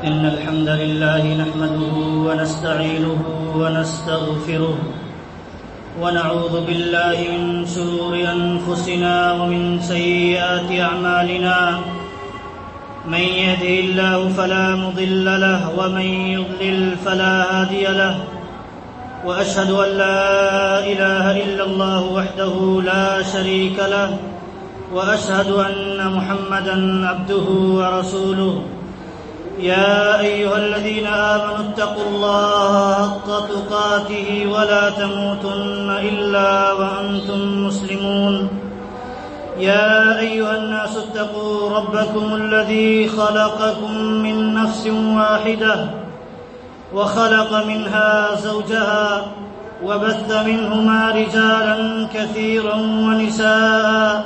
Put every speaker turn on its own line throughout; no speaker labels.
إن الحمد لله نحمده ونستعينه ونستغفره ونعوذ بالله من شرور أنفسنا ومن سيئات أعمالنا من يهده الله فلا مضل له ومن يضلل فلا هادي له وأشهد أن لا إله إلا الله وحده لا شريك له وأشهد أن محمدًا عبده ورسوله يا أيها الذين آمنوا اتقوا الله حق تقاته ولا تموتن إلا وأنتم مسلمون يا أيها الناس اتقوا ربكم الذي خلقكم من نفس واحدة وخلق منها زوجها وبث منهما رجالا كثيرا ونساء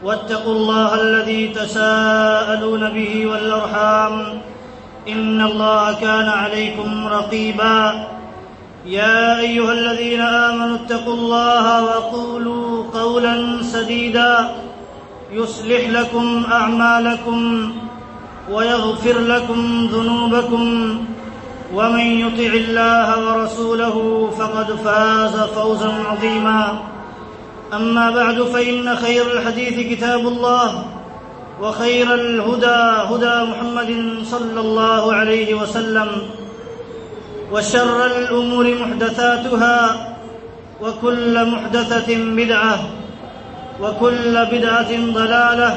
واتقوا الله الذي تساءلون به والأرحام إن الله كان عليكم رقيبا يا أيها الذين آمنوا اتقوا الله وقولوا قولا سديدا يصلح لكم أعمالكم ويغفر لكم ذنوبكم ومن يطع الله ورسوله فقد فاز فوزا عظيما أما بعد فإن خير الحديث كتاب الله وخير الهدى هدى محمد صلى الله عليه وسلم وشر الأمور محدثاتها وكل محدثة بدعة وكل بدعة ضلالة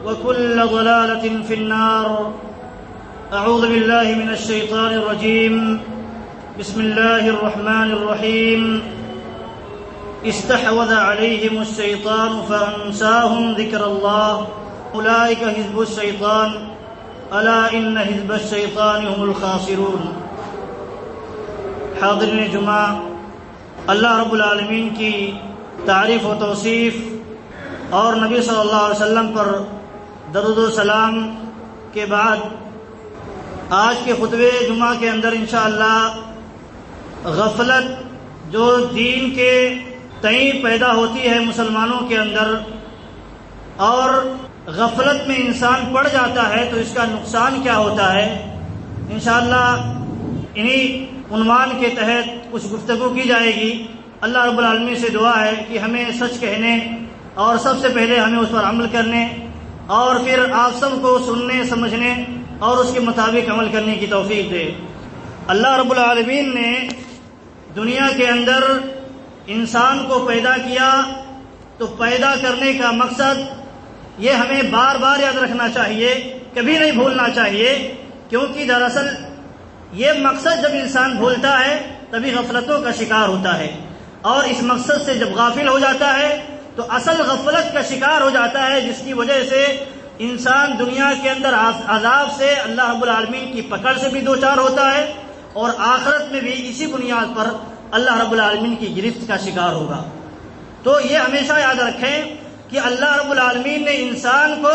وكل ضلالة في النار أعوذ بالله من الشيطان الرجيم بسم الله الرحمن الرحيم استحوذ عليهم الشيطان فأنساهم ذكر الله أولئك حزب الشيطان ألا إن حزب الشيطان هم الخاسرون. حاضرین جمعہ، اللہ رب العالمین کی تعریف و توصیف اور نبی صلی اللہ علیہ وسلم پر درود و سلام کے بعد آج کے خطبے جمعہ کے اندر انشاءاللہ غفلت جو دین کے تئیں پیدا ہوتی ہے مسلمانوں کے اندر اور غفلت میں انسان پڑ جاتا ہے تو اس کا نقصان کیا ہوتا ہے، انشاءاللہ انہی عنوان کے تحت کچھ گفتگو کی جائے گی. اللہ رب العالمین سے دعا ہے کہ ہمیں سچ کہنے اور سب سے پہلے ہمیں اس پر عمل کرنے اور پھر آپ سب کو سننے سمجھنے اور اس کے مطابق عمل کرنے کی توفیق دے. اللہ رب العالمین نے دنیا کے اندر انسان کو پیدا کیا تو پیدا کرنے کا مقصد یہ ہمیں بار بار یاد رکھنا چاہیے، کبھی نہیں بھولنا چاہیے، کیونکہ دراصل یہ مقصد جب انسان بھولتا ہے تبھی غفلتوں کا شکار ہوتا ہے، اور اس مقصد سے جب غافل ہو جاتا ہے تو اصل غفلت کا شکار ہو جاتا ہے، جس کی وجہ سے انسان دنیا کے اندر عذاب سے اللہ رب العالمین کی پکڑ سے بھی دوچار ہوتا ہے اور آخرت میں بھی اسی بنیاد پر اللہ رب العالمین کی گرفت کا شکار ہوگا. تو یہ ہمیشہ یاد رکھیں کہ اللہ رب العالمین نے انسان کو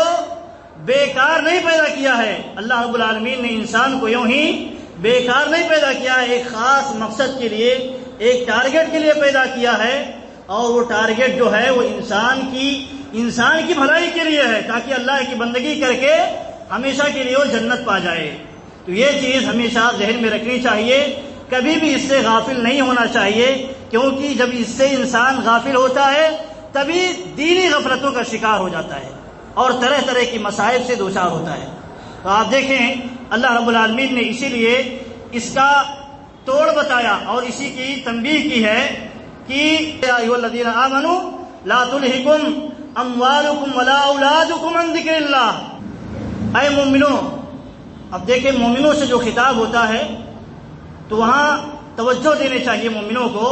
بیکار نہیں پیدا کیا ہے. اللہ رب العالمین نے انسان کو یوں ہی بیکار نہیں پیدا کیا ہے، ایک خاص مقصد کے لیے، ایک ٹارگٹ کے لیے پیدا کیا ہے، اور وہ ٹارگٹ جو ہے وہ انسان کی بھلائی کے لیے ہے، تاکہ اللہ کی بندگی کر کے ہمیشہ کے لیے وہ جنت پا جائے. تو یہ چیز ہمیشہ ذہن میں رکھنی چاہیے، کبھی بھی اس سے غافل نہیں ہونا چاہیے، کیونکہ جب اس سے انسان غافل ہوتا ہے تبھی دینی غفلتوں کا شکار ہو جاتا ہے اور طرح طرح کی مصائب سے دوچار ہوتا ہے. تو آپ دیکھیں اللہ رب العالمین نے اسی لیے اس کا توڑ بتایا اور اسی کی تنبیہ کی ہے کہ یا ایھا الذین آمنوا لا تلھکم اموالکم ولا اولادکم عن ذکر اللہ. اے مومنوں، اب دیکھیں مومنوں سے جو خطاب ہوتا ہے تو وہاں توجہ دینے چاہیے مومنوں کو،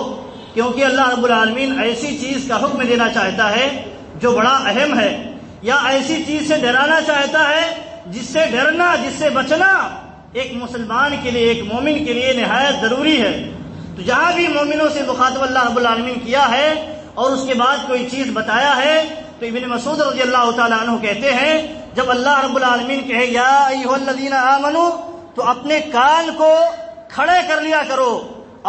کیونکہ اللہ رب العالمین ایسی چیز کا حکم دینا چاہتا ہے جو بڑا اہم ہے، یا ایسی چیز سے ڈرانا چاہتا ہے جس سے ڈرنا، جس سے بچنا ایک مسلمان کے لیے، ایک مومن کے لیے نہایت ضروری ہے. تو جہاں بھی مومنوں سے مخاطب اللہ رب العالمین کیا ہے اور اس کے بعد کوئی چیز بتایا ہے تو ابن مسعود رضی اللہ تعالیٰ عنہ کہتے ہیں جب اللہ رب العالمین کہے یا ایھا الذین آمنوا تو اپنے کان کو کھڑے کر لیا کرو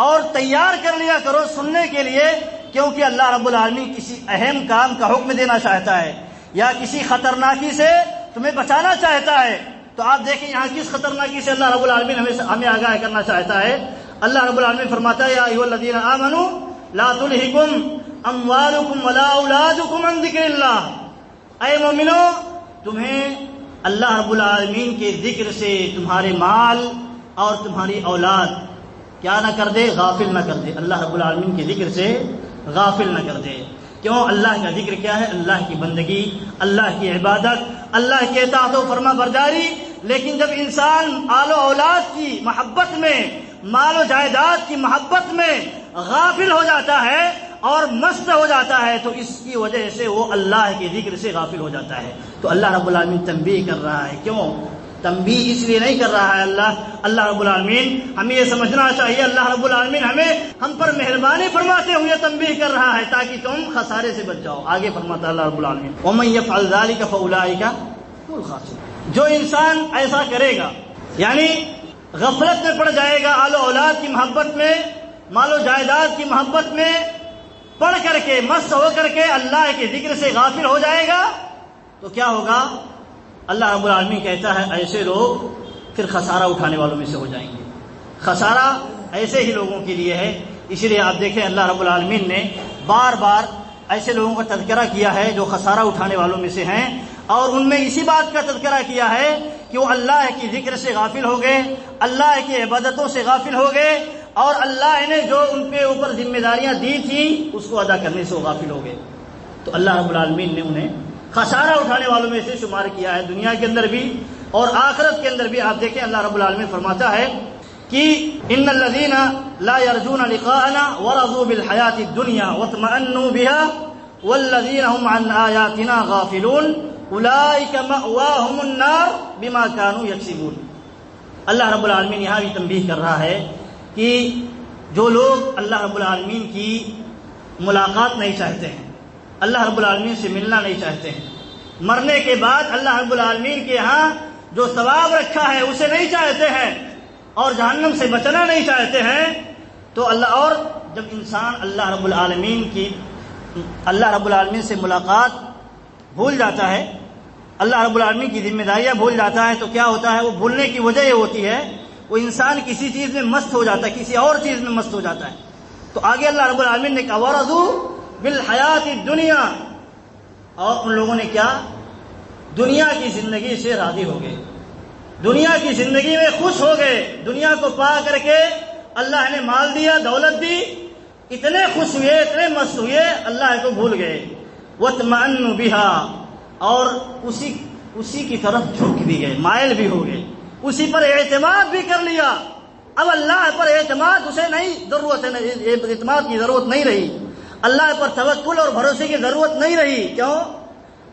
اور تیار کر لیا کرو سننے کے لیے، کیونکہ اللہ رب العالمین کسی اہم کام کا حکم دینا چاہتا ہے یا کسی خطرناکی سے تمہیں بچانا چاہتا ہے. تو آپ دیکھیں یہاں کس خطرناکی سے اللہ رب العالمین ہمیں آگاہ کرنا چاہتا ہے. اللہ رب العالمین فرماتا ہے یا ایھا الذین آمنوا لا تلہکم اموالکم ولا اولادکم عن ذکر اللہ. اے مومنو، تمہیں اللہ رب العالمین کے ذکر سے تمہارے مال اور تمہاری اولاد کیا نہ کر دے، غافل نہ کر دے. اللہ رب العالمین کے ذکر سے غافل نہ کر دے. کیوں؟ اللہ کا ذکر کیا ہے؟ اللہ کی بندگی، اللہ کی عبادت، اللہ کے اطاعت و فرما برداری. لیکن جب انسان آل و اولاد کی محبت میں، مال و جائیداد کی محبت میں غافل ہو جاتا ہے اور مست ہو جاتا ہے تو اس کی وجہ سے وہ اللہ کے ذکر سے غافل ہو جاتا ہے. تو اللہ رب العالمین تنبیہ کر رہا ہے. کیوں تنبیہ؟ اس لیے نہیں کر رہا ہے اللہ رب العالمین. ہمیں یہ سمجھنا چاہیے اللہ رب العالمین ہم پر مہربانی فرماتے ہوئے تنبیہ کر رہا ہے تاکہ تم خسارے سے بچ جاؤ. آگے فرماتا ہے اللہ رب العالمین وَمَن يَفْعَلْ ذَلِكَ فَأُولَٰئِكَ هُمُ الْخَاسِرُونَ. جو انسان ایسا کرے گا، یعنی غفلت میں پڑ جائے گا، آل و اولاد کی محبت میں، مال و جائیداد کی محبت میں پڑھ کر کے، مست ہو کر کے اللہ کے ذکر سے غافل ہو جائے گا تو کیا ہوگا؟ اللہ رب العالمین کہتا ہے ایسے لوگ پھر خسارہ اٹھانے والوں میں سے ہو جائیں گے. خسارہ ایسے ہی لوگوں کے لیے ہے. اسی لیے آپ دیکھیں اللہ رب العالمین نے بار بار ایسے لوگوں کا تذکرہ کیا ہے جو خسارہ اٹھانے والوں میں سے ہیں، اور ان میں اسی بات کا تذکرہ کیا ہے کہ وہ اللہ کی ذکر سے غافل ہو گئے، اللہ کی عبادتوں سے غافل ہو گئے، اور اللہ نے جو ان کے اوپر ذمہ داریاں دی تھیں اس کو ادا کرنے سے وہ غافل ہو گئے. تو اللہ رب العالمین نے انہیں خسارہ اٹھانے والوں میں سے شمار کیا ہے، دنیا کے اندر بھی اور آخرت کے اندر بھی. آپ دیکھیں اللہ رب العالمین فرماتا ہے کہ ان الذین لا یرجون لقاءنا ورضوا بالحیاة الدنیا واطمأنوا بها والذین هم عن آیاتنا غافلون اولئک مأواهم النار بما كانوا یکسبون. اللہ رب العالمین یہاں بھی تنبیہ کر رہا ہے کہ جو لوگ اللہ رب العالمین کی ملاقات نہیں چاہتے ہیں، اللہ رب العالمین سے ملنا نہیں چاہتے ہیں، مرنے کے بعد اللہ رب العالمین کے ہاں جو ثواب رکھا ہے اسے نہیں چاہتے ہیں اور جہنم سے بچنا نہیں چاہتے ہیں، تو اللہ، اور جب انسان اللہ رب العالمین سے ملاقات بھول جاتا ہے، اللہ رب العالمین کی ذمہ داریاں بھول جاتا ہے، تو کیا ہوتا ہے؟ وہ بھولنے کی وجہ یہ ہوتی ہے وہ انسان کسی چیز میں مست ہو جاتا ہے، کسی اور چیز میں مست ہو جاتا ہے. تو آگے اللہ رب العالمین نے کہا وَرَضُوا بِالْحَيَاةِ الدُّنْيَا، اور ان لوگوں نے کیا؟ دنیا کی زندگی سے راضی ہو گئے، دنیا کی زندگی میں خوش ہو گئے. دنیا کو پا کر کے اللہ نے مال دیا، دولت دی، اتنے خوش ہوئے، اتنے مست ہوئے، اللہ کو بھول گئے. وَاطْمَأَنُّوا بِهَا، اور اسی کی طرف جھک بھی گئے، مائل بھی ہو گئے، اسی پر اعتماد بھی کر لیا. اب اللہ پر اعتماد اسے نہیں ضرورت ہے، اعتماد کی ضرورت نہیں رہی، اللہ پر توکل اور بھروسے کی ضرورت نہیں رہی. کیوں؟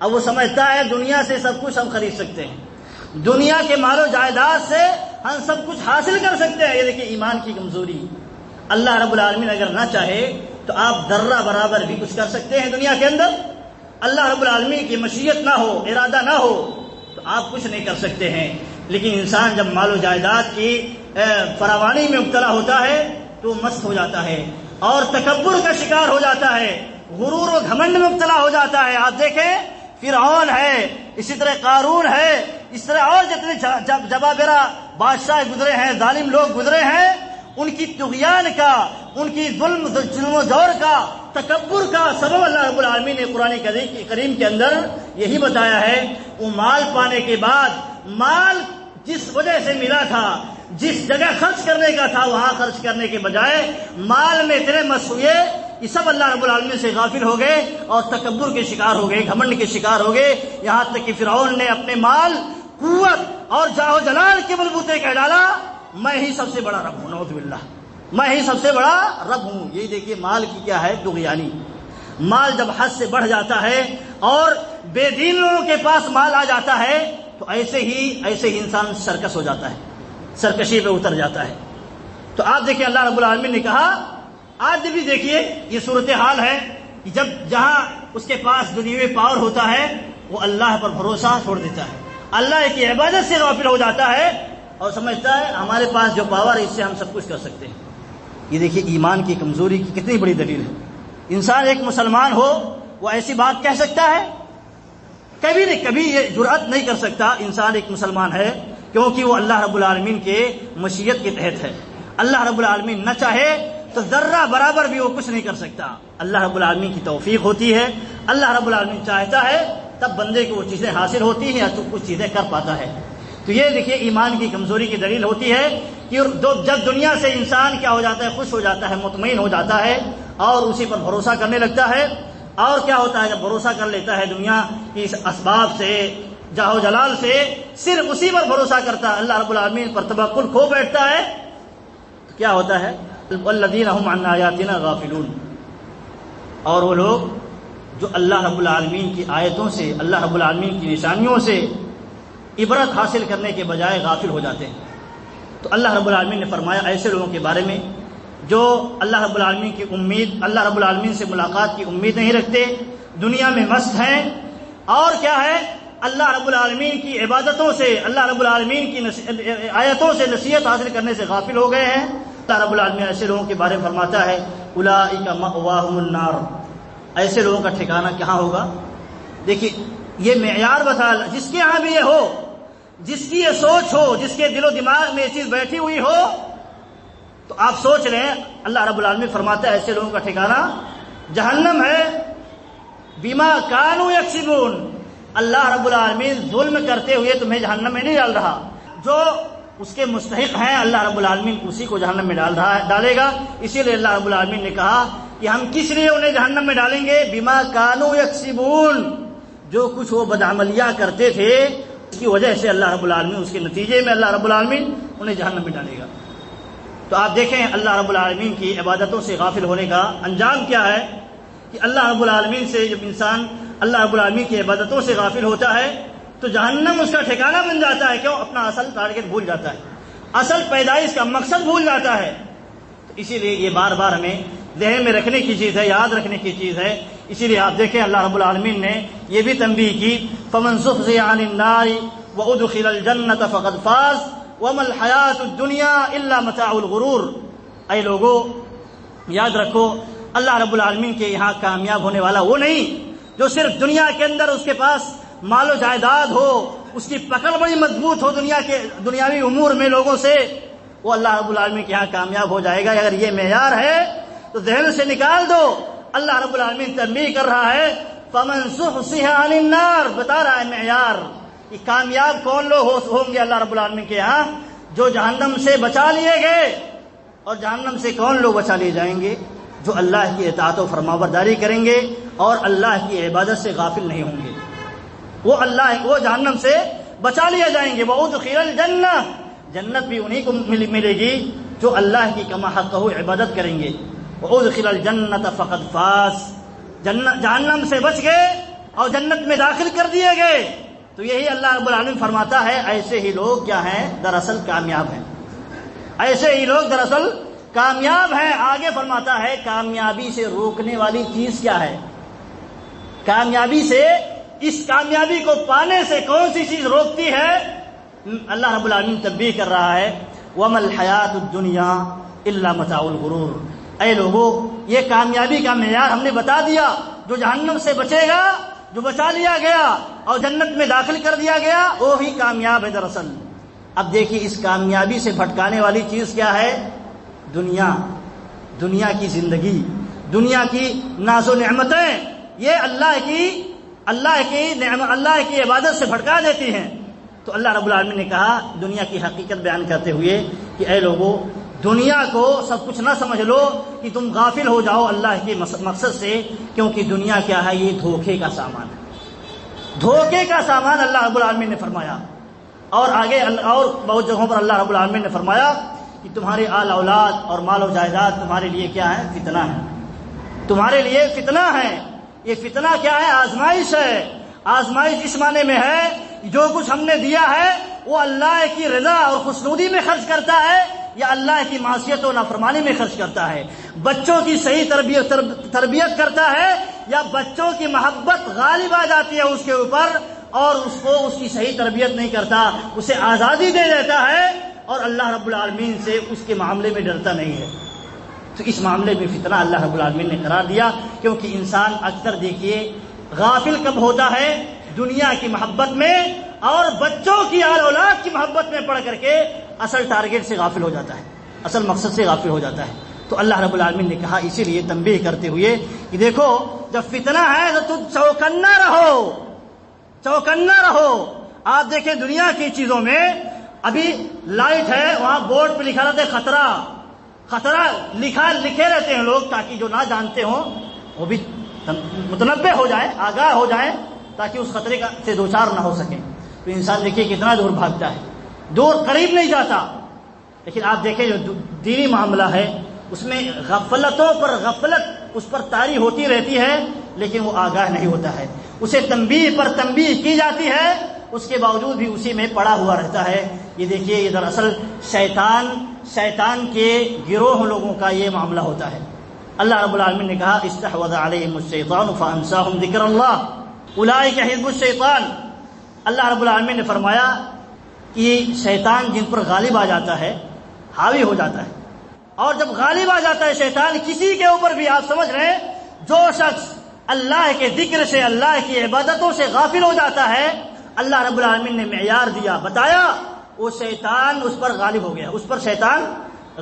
اب وہ سمجھتا ہے دنیا سے سب کچھ ہم خرید سکتے ہیں، دنیا کے مال و جائیداد سے ہم سب کچھ حاصل کر سکتے ہیں. یہ دیکھیے ایمان کی کمزوری. اللہ رب العالمین اگر نہ چاہے تو آپ ذرہ برابر بھی کچھ کر سکتے ہیں دنیا کے اندر. اللہ رب العالمین کی مشیت نہ ہو، ارادہ نہ ہو تو آپ کچھ نہیں کر سکتے ہیں. لیکن انسان جب مال و جائیداد کی فراوانی میں مبتلا ہوتا ہے تو مست ہو جاتا ہے اور تکبر کا شکار ہو جاتا ہے، غرور و گھمنڈ میں مبتلا ہو جاتا ہے. آپ دیکھیں فرعون ہے، اسی طرح قارون ہے، اس طرح اور جتنے جبابرہ بادشاہ گزرے ہیں، ظالم لوگ گزرے ہیں، ان کی طغیان کا، ان کی ظلم و جور کا، تکبر کا سبب اللہ رب العالمین نے قرآن کریم کے اندر یہی بتایا ہے. وہ مال پانے کے بعد، مال جس وجہ سے ملا تھا، جس جگہ خرچ کرنے کا تھا وہاں خرچ کرنے کے بجائے مال میں اتنے مست ہوئے یہ سب اللہ رب العالمین سے غافل ہو گئے اور تکبر کے شکار ہو گئے، گھمنڈ کے شکار ہو گئے. یہاں تک کہ فرعون نے اپنے مال، قوت اور جاہ و جلال کے بلبوتے کہہ ڈالا میں ہی سب سے بڑا رب ہوں، نعوذ باللہ، میں ہی سب سے بڑا رب ہوں. یہ دیکھیے مال کی کیا ہے طغیانی. مال جب حد سے بڑھ جاتا ہے اور بے دین لوگوں کے پاس مال آ جاتا ہے تو ایسے ہی انسان سرکش ہو جاتا ہے، سرکشی پہ اتر جاتا ہے. تو آپ دیکھیں اللہ رب العالمین نے کہا، آج بھی دیکھیے یہ صورتحال ہے کہ جہاں اس کے پاس دنیاوی پاور ہوتا ہے وہ اللہ پر بھروسہ چھوڑ دیتا ہے، اللہ کی عبادت سے غافل ہو جاتا ہے اور سمجھتا ہے ہمارے پاس جو پاور ہے اس سے ہم سب کچھ کر سکتے ہیں. یہ دیکھیے ایمان کی کمزوری کی کتنی بڑی دلیل ہے. انسان ایک مسلمان ہو وہ ایسی بات کہہ سکتا ہے؟ کبھی یہ جرأت نہیں کر سکتا. انسان ایک مسلمان ہے کیونکہ وہ اللہ رب العالمین کے مشیت کے تحت ہے. اللہ رب العالمین نہ چاہے تو ذرہ برابر بھی وہ کچھ نہیں کر سکتا. اللہ رب العالمین کی توفیق ہوتی ہے. اللہ رب العالمین چاہتا ہے تب بندے کو وہ چیزیں حاصل ہوتی ہیں یا تو کچھ چیزیں کر پاتا ہے. تو یہ دیکھیے ایمان کی کمزوری کی دلیل ہوتی ہے کہ جب دنیا سے انسان کیا ہو جاتا ہے، خوش ہو جاتا ہے، مطمئن ہو جاتا ہے اور اسی پر بھروسہ کرنے لگتا ہے. اور کیا ہوتا ہے جب بھروسہ کر لیتا ہے دنیا کی اس اسباب سے، جاہ و جلال سے، صرف اسی پر بھروسہ کرتا ہے، اللہ رب العالمین پر توکل کھو بیٹھتا ہے، تو کیا ہوتا ہے؟ والذین هم عن آیاتنا غافلون. اور وہ لوگ جو اللہ رب العالمین کی آیتوں سے، اللہ رب العالمین کی نشانیوں سے عبرت حاصل کرنے کے بجائے غافل ہو جاتے ہیں. تو اللہ رب العالمین نے فرمایا ایسے لوگوں کے بارے میں جو اللہ رب العالمین کی امید، اللہ رب العالمین سے ملاقات کی امید نہیں رکھتے، دنیا میں مست ہیں، اور کیا ہے اللہ رب العالمین کی عبادتوں سے، اللہ رب العالمین کی آیتوں سے نصیحت حاصل کرنے سے غافل ہو گئے ہیں. اللہ رب العالمین ایسے لوگوں کے بارے میں فرماتا ہے اولئک مأواہم النار. ایسے لوگوں کا ٹھکانہ کہاں ہوگا؟ دیکھیے یہ معیار بتا، جس کے ہاں بھی یہ ہو، جس کی یہ سوچ ہو، جس کے دل و دماغ میں یہ چیز بیٹھی ہوئی ہو، تو آپ سوچ لیں اللہ رب العالمین فرماتا ہے ایسے لوگوں کا ٹھکانہ جہنم ہے. بما کانوا یکسبون. اللہ رب العالمین ظلم کرتے ہوئے تمہیں جہنم میں نہیں ڈال رہا، جو اس کے مستحق ہیں اللہ رب العالمین اسی کو جہنم میں ڈالے گا. اسی لیے اللہ رب العالمین نے کہا کہ ہم کس لیے انہیں جہنم میں ڈالیں گے؟ بما کانوا یکسبون. جو کچھ وہ بدعملیاں کرتے تھے اس کی وجہ سے اللہ رب العالمین، اس کے نتیجے میں اللہ رب العالمین انہیں جہنم میں ڈالے گا. تو آپ دیکھیں اللہ رب العالمین کی عبادتوں سے غافل ہونے کا انجام کیا ہے کہ اللہ رب العالمین سے جب انسان اللہ رب العالمین کی عبادتوں سے غافل ہوتا ہے تو جہنم اس کا ٹھکانہ بن جاتا ہے. کیوں؟ اپنا اصل ٹارگٹ بھول جاتا ہے، اصل پیدائش کا مقصد بھول جاتا ہے. تو اسی لیے یہ بار بار ہمیں ذہن میں رکھنے کی چیز ہے، یاد رکھنے کی چیز ہے. اسی لیے آپ دیکھیں اللہ رب العالمین نے یہ بھی تنبیہ کی فمن زحزح عن النار وادخل الجنة فقد فاز وما الحیات الدنیا الا متاع الغرور. اے لوگوں یاد رکھو اللہ رب العالمین کے یہاں کامیاب ہونے والا وہ نہیں جو صرف دنیا کے اندر اس کے پاس مال و جائیداد ہو، اس کی پکڑ بڑی مضبوط ہو دنیا کے دنیاوی امور میں لوگوں سے، وہ اللہ رب العالمین کے یہاں کامیاب ہو جائے گا. اگر یہ معیار ہے تو ذہن سے نکال دو. اللہ رب العالمین تنبیہ کر رہا ہے فمن زحزح عن النار، بتا رہا ہے معیار کہ کامیاب کون لوگ ہوں گے اللہ رب العالمین کے یہاں؟ جو جہنم سے بچا لیے گئے. اور جہنم سے کون لوگ بچا لیے جائیں گے؟ جو اللہ کی اطاعت و فرمانبرداری کریں گے اور اللہ کی عبادت سے غافل نہیں ہوں گے. وہ جہنم سے بچا لیے جائیں گے. وادخل الجنہ، جنت بھی انہی کو ملے گی جو اللہ کی کما حقہ عبادت کریں گے. وادخل الجنة فقد فاز. جہنم سے بچ گئے اور جنت میں داخل کر دیے گئے. تو یہی اللہ رب العالمین فرماتا ہے ایسے ہی لوگ کیا ہیں؟ دراصل کامیاب ہیں. ایسے ہی لوگ دراصل کامیاب ہیں. آگے فرماتا ہے کامیابی سے روکنے والی چیز کیا ہے؟ کامیابی سے، اس کامیابی کو پانے سے کون سی چیز روکتی ہے؟ اللہ رب العالمین تنبیہ کر رہا ہے وَمَا الْحَيَاةُ الدُّنْيَا إِلَّا مَتَاعُ الْغُرُورِ. اے لوگوں یہ کامیابی کا معیار ہم نے بتا دیا. جو جہنم سے بچے گا، جو بچا لیا گیا اور جنت میں داخل کر دیا گیا، وہی کامیاب ہے دراصل. اب دیکھیے اس کامیابی سے بھٹکانے والی چیز کیا ہے؟ دنیا کی زندگی، دنیا کی ناز و نعمتیں، یہ اللہ کی عبادت سے بھٹکا دیتی ہیں. تو اللہ رب العالمین نے کہا دنیا کی حقیقت بیان کرتے ہوئے کہ اے لوگوں دنیا کو سب کچھ نہ سمجھ لو کہ تم غافل ہو جاؤ اللہ کے مقصد سے، کیونکہ دنیا کیا ہے؟ یہ دھوکے کا سامان ہے. دھوکے کا سامان اللہ رب العالمین نے فرمایا. اور آگے اور بہت جگہوں پر اللہ رب العالمین نے فرمایا کہ تمہارے آل اولاد اور مال و جائیداد تمہارے لیے کیا ہے؟ فتنہ ہے. تمہارے لیے فتنہ ہے. یہ فتنہ کیا ہے؟ آزمائش ہے. آزمائش اس معنی میں ہے جو کچھ ہم نے دیا ہے وہ اللہ کی رضا اور خوشنودی میں خرچ کرتا ہے یا اللہ کی معصیت و نافرمانی میں خرچ کرتا ہے. بچوں کی صحیح تربیت کرتا ہے یا بچوں کی محبت غالب آ جاتی ہے اس کے اوپر اور اس کو اس کی صحیح تربیت نہیں کرتا، اسے آزادی دے دیتا ہے اور اللہ رب العالمین سے اس کے معاملے میں ڈرتا نہیں ہے. تو اس معاملے میں فتنہ اللہ رب العالمین نے قرار دیا. کیونکہ انسان اکثر دیکھیے غافل کب ہوتا ہے؟ دنیا کی محبت میں اور بچوں کی آل اولاد کی محبت میں پڑ کر کے اصل ٹارگیٹ سے غافل ہو جاتا ہے، اصل مقصد سے غافل ہو جاتا ہے۔ تو اللہ رب العالمین نے کہا اسی لیے تنبیہ کرتے ہوئے کہ دیکھو جب فتنہ ہے تو تم چوکنا رہو، چوکنا رہو۔ آپ دیکھیں دنیا کی چیزوں میں ابھی لائٹ ہے، وہاں بورڈ پہ لکھا رہتا ہے خطرہ، خطرہ لکھے رہتے ہیں لوگ تاکہ جو نہ جانتے ہوں وہ بھی متنبہ ہو جائیں، آگاہ ہو جائیں، تاکہ اس خطرے سے دوچار نہ ہو سکیں۔ تو انسان دیکھیے کتنا دور بھاگتا ہے، دور قریب نہیں جاتا۔ لیکن آپ دیکھیں جو دینی معاملہ ہے اس میں غفلتوں پر غفلت اس پر طاری ہوتی رہتی ہے، لیکن وہ آگاہ نہیں ہوتا ہے، اسے تنبیہ پر تنبیہ کی جاتی ہے، اس کے باوجود بھی اسی میں پڑا ہوا رہتا ہے۔ یہ دیکھیے یہ دراصل شیطان کے گروہ لوگوں کا یہ معاملہ ہوتا ہے۔ اللہ رب العالمین نے کہا استحوذ علیہم الشیطان فانساہم ذکر اللہ اولئک حزب الشیطان۔ اللہ رب العالمین نے فرمایا کہ شیطان جن پر غالب آ جاتا ہے، حاوی ہو جاتا ہے، اور جب غالب آ جاتا ہے شیطان کسی کے اوپر بھی، آپ سمجھ رہے ہیں جو شخص اللہ کے ذکر سے، اللہ کی عبادتوں سے غافل ہو جاتا ہے، اللہ رب العالمین نے معیار دیا، بتایا، وہ شیطان اس پر غالب ہو گیا، اس پر شیطان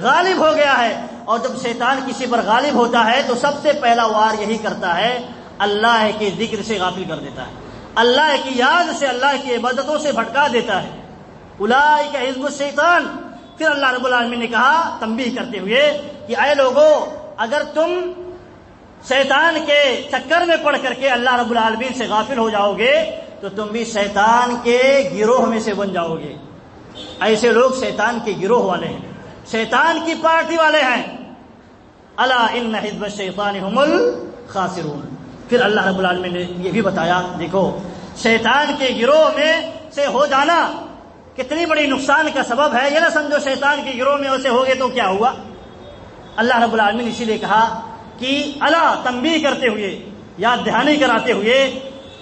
غالب ہو گیا ہے۔ اور جب شیطان کسی پر غالب ہوتا ہے تو سب سے پہلا وار یہی کرتا ہے، اللہ کے ذکر سے غافل کر دیتا ہے، اللہ کی یاد سے، اللہ کی عبادتوں سے بھٹکا دیتا ہے۔ اولئک حزب الشیطان۔ پھر اللہ رب العالمین نے کہا تنبیہ کرتے ہوئے کہ اے لوگو، اگر تم شیطان کے چکر میں پڑ کر کے اللہ رب العالمین سے غافل ہو جاؤ گے تو تم بھی شیطان کے گروہ میں سے بن جاؤ گے۔ ایسے لوگ شیطان کے گروہ والے ہیں، شیطان کی پارٹی والے ہیں۔ الا ان حزب الشیطان هم الخاسرون۔ پھر اللہ رب العالمین نے یہ بھی بتایا، دیکھو شیطان کے گروہ میں سے ہو جانا کتنی بڑی نقصان کا سبب ہے۔ یہ نہ سمجھو شیطان کے گروہ میں اسے ہوگے تو کیا ہوا۔ اللہ رب العالمین اسی لیے کہا کہ الا، تنبیہ کرتے ہوئے، یاد دہانی کراتے ہوئے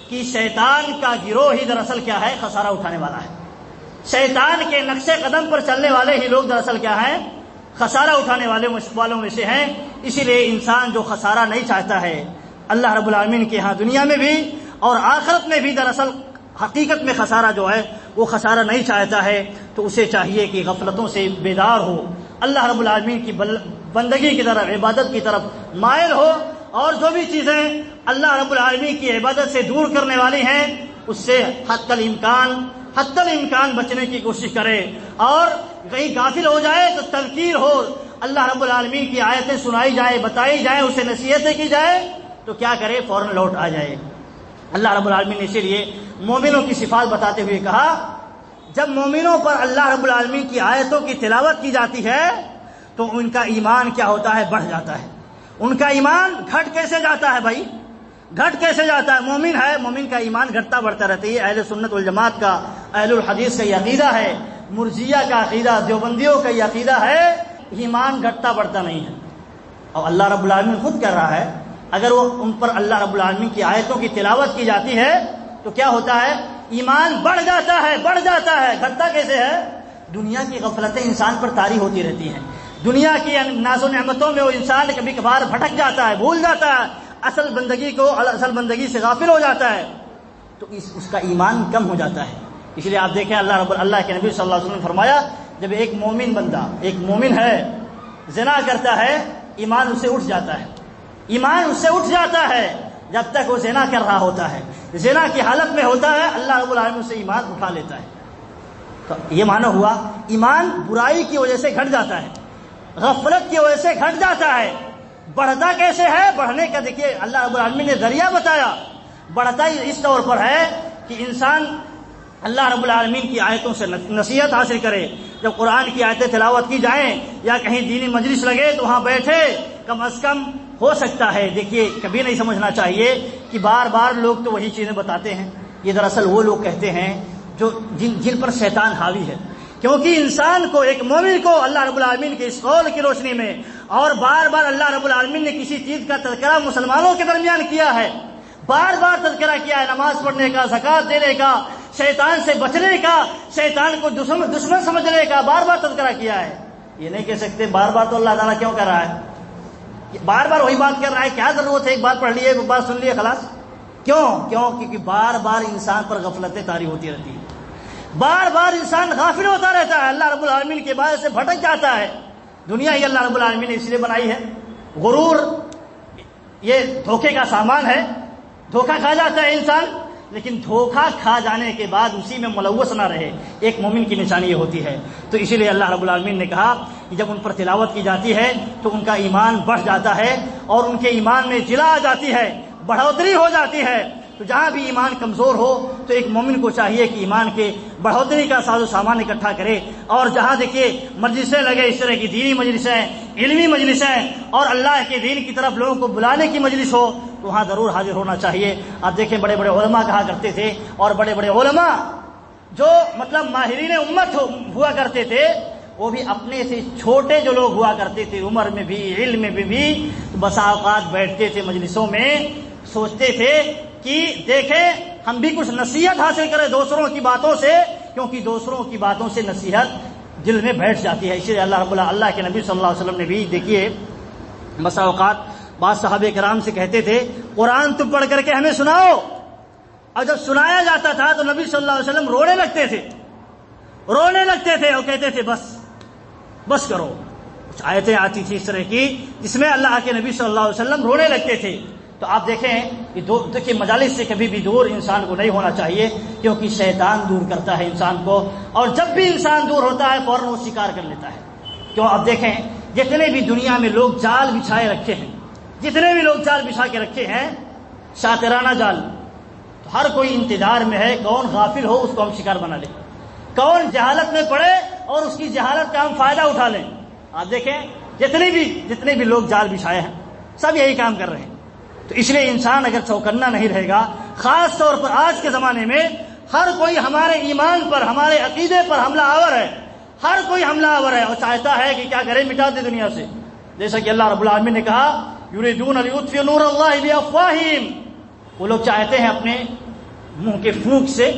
کہ شیطان کا گروہ ہی دراصل کیا ہے، خسارہ اٹھانے والا ہے۔ شیطان کے نقش قدم پر چلنے والے ہی لوگ دراصل کیا ہیں، خسارہ اٹھانے والوں میں سے ہیں۔ اسی لیے انسان جو خسارہ نہیں چاہتا ہے اللہ رب العالمین کے ہاں دنیا میں بھی اور آخرت میں بھی دراصل حقیقت میں خسارہ جو ہے وہ خسارہ نہیں چاہتا ہے، تو اسے چاہیے کہ غفلتوں سے بیدار ہو، اللہ رب العالمین کی بندگی کی طرف، عبادت کی طرف مائل ہو، اور جو بھی چیزیں اللہ رب العالمین کی عبادت سے دور کرنے والی ہیں اس سے حتی الامکان بچنے کی کوشش کرے، اور کہیں غافل ہو جائے تو تذکیر ہو، اللہ رب العالمین کی آیتیں سنائی جائیں، بتائی جائیں، اسے نصیحتیں کی جائے تو کیا کرے، فوراً لوٹ آ جائے۔ اللہ رب العالمین نے اسی لیے مومنوں کی صفات بتاتے ہوئے کہا جب مومنوں پر اللہ رب العالمین کی آیتوں کی تلاوت کی جاتی ہے تو ان کا ایمان کیا ہوتا ہے، بڑھ جاتا ہے۔ ان کا ایمان گھٹ کیسے جاتا ہے بھائی، گھٹ کیسے جاتا ہے؟ مومن ہے، مومن کا ایمان گھٹتا بڑھتا رہتا ہے۔ اہل سنت والجماعت کا، اہل الحدیث کا یہ عقیدہ ہے، مرجیہ کا عقیدہ، دیوبندیوں کا یہ عقیدہ ہے، ایمان گھٹتا بڑھتا نہیں ہے۔ اور اللہ رب العالمین خود کر رہا ہے اگر وہ ان پر اللہ رب العالمین کی آیتوں کی تلاوت کی جاتی ہے تو کیا ہوتا ہے، ایمان بڑھ جاتا ہے، بڑھ جاتا ہے۔ گھٹتا کیسے ہے؟ دنیا کی غفلتیں انسان پر طاری ہوتی رہتی ہیں، دنیا کی ناز و نعمتوں میں وہ انسان کبھی کبھار بھٹک جاتا ہے، بھول جاتا ہے اصل بندگی سے غافل ہو جاتا ہے، تو اس کا ایمان کم ہو جاتا ہے۔ اس لیے آپ دیکھیں اللہ کے نبی صلی اللہ علیہ وسلم نے فرمایا جب ایک مومن بندہ، ایک مومن ہے، زنا کرتا ہے، ایمان اس سے اٹھ جاتا ہے، ایمان اس سے اٹھ جاتا ہے جب تک وہ زنا کر رہا ہوتا ہے، زنا کی حالت میں ہوتا ہے اللہ رب العالمین سے ایمان اٹھا لیتا ہے۔ تو یہ معنی ہوا ایمان برائی کی وجہ سے گھٹ جاتا ہے، غفلت کی وجہ سے گھٹ جاتا ہے۔ بڑھتا کیسے ہے؟ بڑھنے کا دیکھیے اللہ رب العالمین نے ذریعہ بتایا، بڑھتا ہی اس طور پر ہے کہ انسان اللہ رب العالمین کی آیتوں سے نصیحت حاصل کرے۔ جب قرآن کی آیتیں تلاوت کی جائیں یا کہیں دینی مجلس لگے تو وہاں بیٹھے، کم از کم ہو سکتا ہے، دیکھیے کبھی نہیں سمجھنا چاہیے کہ بار بار لوگ تو وہی چیزیں بتاتے ہیں، یہ دراصل وہ لوگ کہتے ہیں جو جن پر شیطان حاوی ہے۔ کیونکہ انسان کو، ایک مومن کو اللہ رب العالمین کے اس قول کی روشنی میں اور بار بار اللہ رب العالمین نے کسی چیز کا تذکرہ مسلمانوں کے درمیان کیا ہے، بار بار تذکرہ کیا ہے، نماز پڑھنے کا، زکوٰۃ دینے کا، شیطان سے بچنے کا، شیطان کو دشمن سمجھنے کا بار بار تذکرہ کیا ہے۔ یہ نہیں کہہ سکتے بار بار تو اللہ تعالیٰ کیوں کر رہا ہے، بار بار وہی بات کر رہا ہے، کیا ضرورت ہے ایک بار پڑھ لیے، ایک بار سن لیے خلاص۔ کیوں؟ کیونکہ بار بار انسان پر غفلتیں طاری ہوتی رہتی ہیں، بار بار انسان غافل ہوتا رہتا ہے، اللہ رب العالمین کے بعد سے بھٹک جاتا ہے۔ دنیا ہی اللہ رب العالمین نے اس لیے بنائی ہے، غرور یہ دھوکے کا سامان ہے، دھوکہ کھا جاتا ہے انسان، لیکن دھوکہ کھا جانے کے بعد اسی میں ملوث نہ رہے، ایک مومن کی نشانی یہ ہوتی ہے۔ تو اسی لیے اللہ رب العالمین نے کہا کہ جب ان پر تلاوت کی جاتی ہے تو ان کا ایمان بڑھ جاتا ہے اور ان کے ایمان میں جلا آ جاتی ہے، بڑھوتری ہو جاتی ہے۔ تو جہاں بھی ایمان کمزور ہو تو ایک مومن کو چاہیے کہ ایمان کے بڑھوتری کا ساز و سامان اکٹھا کرے، اور جہاں دیکھیے مجلسیں لگے، اس طرح کی دینی مجلسیں، علمی مجلسیں، اور اللہ کے دین کی طرف لوگوں کو بلانے کی مجلس ہو تو وہاں ضرور حاضر ہونا چاہیے۔ آپ دیکھیں بڑے بڑے علماء کہا کرتے تھے، اور بڑے بڑے علماء جو مطلب ماہرین امت ہوا کرتے تھے، وہ بھی اپنے سے چھوٹے جو لوگ ہوا کرتے تھے عمر میں بھی، علم میں بھی بسا اوقات بیٹھتے تھے مجلسوں میں، سوچتے تھے کہ دیکھیں ہم بھی کچھ نصیحت حاصل کریں دوسروں کی باتوں سے، کیونکہ دوسروں کی باتوں سے نصیحت دل میں بیٹھ جاتی ہے۔ اسی لیے اللہ کے نبی صلی اللہ علیہ وسلم نے بھی دیکھیے بسا اوقات بعض صحابہ کرام سے کہتے تھے قرآن تم پڑھ کر کے ہمیں سناؤ، اور جب سنایا جاتا تھا تو نبی صلی اللہ علیہ وسلم رونے لگتے تھے اور کہتے تھے بس کرو۔ کچھ آیتیں آتی تھی اس طرح کی جس میں اللہ کے نبی صلی اللہ علیہ وسلم رونے لگتے تھے۔ تو آپ دیکھیں کہ دیکھیے مجالس سے کبھی بھی دور انسان کو نہیں ہونا چاہیے، کیونکہ شیطان دور کرتا ہے انسان کو، اور جب بھی انسان دور ہوتا ہے فوراً وہ شکار کر لیتا ہے۔ کیوں؟ آپ دیکھیں جتنے بھی دنیا میں لوگ جال بچھائے رکھے ہیں، جتنے بھی لوگ جال بچھا کے رکھے ہیں، شاطرانہ جال، تو ہر کوئی انتظار میں ہے کون غافل ہو اس کو ہم شکار بنا لیں، کون جہالت میں پڑے اور اس کی جہالت کا ہم فائدہ اٹھا لیں۔ آپ دیکھیں جتنے بھی لوگ جال بچھائے ہیں سب یہی کام کر رہے ہیں۔ تو اس لیے انسان اگر چوکنا نہیں رہے گا، خاص طور پر آج کے زمانے میں ہر کوئی ہمارے ایمان پر، ہمارے عقیدے پر حملہ آور ہے، ہر کوئی حملہ آور ہے اور چاہتا ہے کہ کیا کرے، مٹا دے دنیا سے۔ جیسا کہ اللہ رب العالمین نے کہا یریدون لیطفئوا نور اللہ بافواہہم، وہ لوگ چاہتے ہیں اپنے منہ کے پھونک سے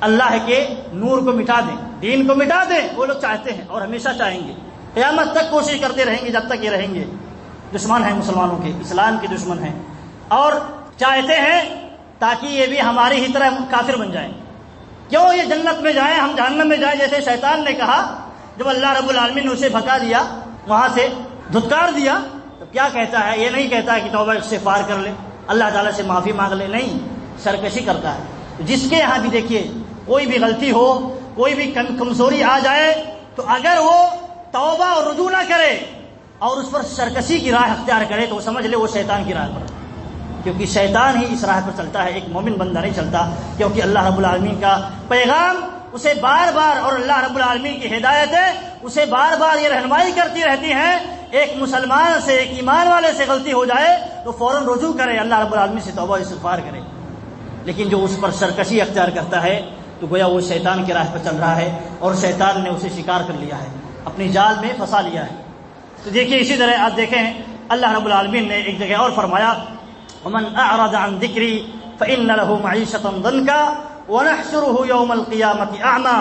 اللہ کے نور کو مٹا دیں، دین کو مٹا دیں، وہ لوگ چاہتے ہیں اور ہمیشہ چاہیں گے، قیامت تک کوشش کرتے رہیں گے جب تک یہ رہیں گے۔ دشمن ہیں مسلمانوں کے، اسلام کے دشمن ہیں، اور چاہتے ہیں تاکہ یہ بھی ہماری ہی طرح کافر بن جائیں۔ کیوں یہ جنت میں جائیں ہم جہنم میں جائیں؟ جیسے شیطان نے کہا جب اللہ رب العالمین نے اسے بھگا دیا، وہاں سے دھتکار دیا، تو کیا کہتا ہے؟ یہ نہیں کہتا ہے کہ توبہ استغفار کر لے، اللہ تعالیٰ سے معافی مانگ لے، نہیں، سرکشی کرتا ہے۔ جس کے یہاں بھی دیکھیے کوئی بھی غلطی ہو، کوئی بھی کمزوری آ جائے، تو اگر وہ توبہ اور رجوع نہ کرے اور اس پر سرکشی کی راہ اختیار کرے تو سمجھ لے وہ شیطان کی راہ پر، کیونکہ شیطان ہی اس راہ پر چلتا ہے، ایک مومن بندہ نہیں چلتا، کیونکہ اللہ رب العالمین کا پیغام اسے بار بار، اور اللہ رب العالمین کی ہدایتیں اسے بار بار یہ رہنمائی کرتی رہتی ہیں، ایک مسلمان سے، ایک ایمان والے سے غلطی ہو جائے تو فوراً رجوع کرے، اللہ رب العالمین سے توبہ استغفار کرے۔ لیکن جو اس پر سرکشی اختیار کرتا ہے تو گویا وہ شیطان کی راہ پر چل رہا ہے، اور شیطان نے اسے شکار کر لیا ہے، اپنی جال میں پھنسا لیا ہے۔ تو دیکھیے اسی طرح آپ دیکھیں اللہ رب العالمین نے ایک جگہ اور فرمایا ومن اعرض عن ذکری فإن له معیشۃ ضنکا ونحشره یوم القیامۃ اعمی۔